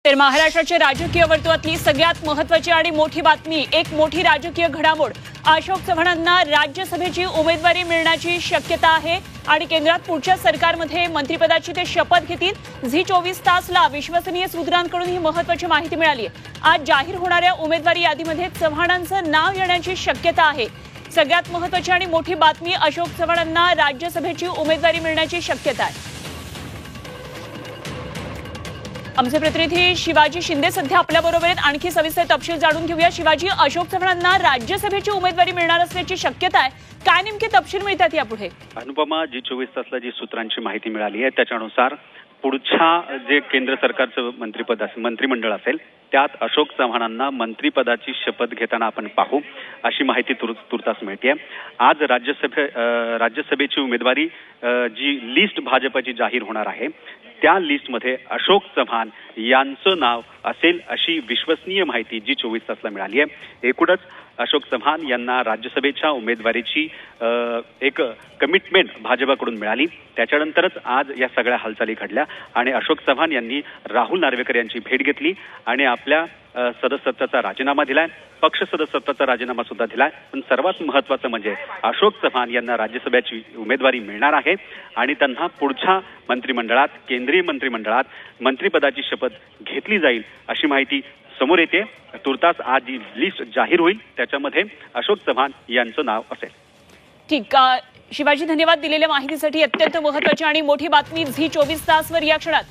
तर महाराष्ट्राच्या राजकीय वर्तुळातली सगळ्यात महत्त्वाची आणि मोठी बातमी, एक मोठी राजकीय घडामोड। अशोक चव्हाणांना राज्यसभेची उमेदवारी मिळण्याची शक्यता आहे आणि केंद्रात पुढच्या सरकारमध्ये मंत्रिपदाची ते शपथ घेतील। झी 24 तासला विश्वसनीय सूत्रांकडून ही महत्त्वाची माहिती मिळाली आहे। आज जाहीर होणाऱ्या उमेदवारी यादीमध्ये चव्हाणांचं नाव येण्याची शक्यता आहे। सगळ्यात महत्त्वाची आणि मोठी बातमी, अशोक चव्हाणांना राज्यसभेची उमेदवारी मिळण्याची शक्यता आहे। आमचे प्रतिनिधी शिवाजी शिंदे सध्या आपल्याबरोबर आहेत। आणखी सविस्तर तपशील जाणून घेऊया। शिवाजी, अशोक चव्हाणांना राज्यसभेची उमेदवारी मिळणार असल्याची शक्यता आहे, काय नेमके तपशील मिळतात यापुढे? अनुपमा, जी 24 तासला जी सूत्रांची माहिती मिळाली आहे त्याच्यानुसार पुढच्या जे केंद्र सरकारचं मंत्रिमंडळ असेल त्यात अशोक चव्हाणांना मंत्रिपदाची शपथ घेताना आपण पाहू, अशी माहिती तुर्तास मिळते। आज राज्यसभेची उमेदवारी जी लिस्ट भाजपची जाहीर होणार आहे त्या लिस्टमध्ये अशोक चव्हाण यांचं नाव असेल, अशी विश्वसनीय माहिती जी 24 तासला मिळाली आहे। एकूणच अशोक चव्हाण यांना राज्यसभेच्या उमेदवारीची एक कमिटमेंट भाजपकडून मिळाली, त्याच्यानंतरच आज या सगळ्या हालचाली घडल्या आणि अशोक चव्हाण यांनी राहुल नार्वेकर यांची भेट घेतली आणि आपल्या सदस्यत्वाचा राजीनामा दिलाय, पक्ष सदस्यत्वाचा राजीनामा सुद्धा दिलाय। पण सर्वात महत्त्वाचं म्हणजे अशोक चव्हाण यांना राज्यसभेची उमेदवारी मिळणार आहे आणि त्यांना पुढच्या मंत्रिमंडळात, केंद्रीय मंत्रिमंडळात मंत्रिपदाची शपथ घेतली जाईल, अशी माहिती समोर येते। तुर्तास आज जी लिस्ट जाहीर होईल त्याच्यामध्ये अशोक चव्हाण यांचं नाव असेल। ठीक, शिवाजी, धन्यवाद दिलेल्या माहितीसाठी। अत्यंत महत्त्वाची आणि मोठी बातमी झी 24 तासवर या क्षणात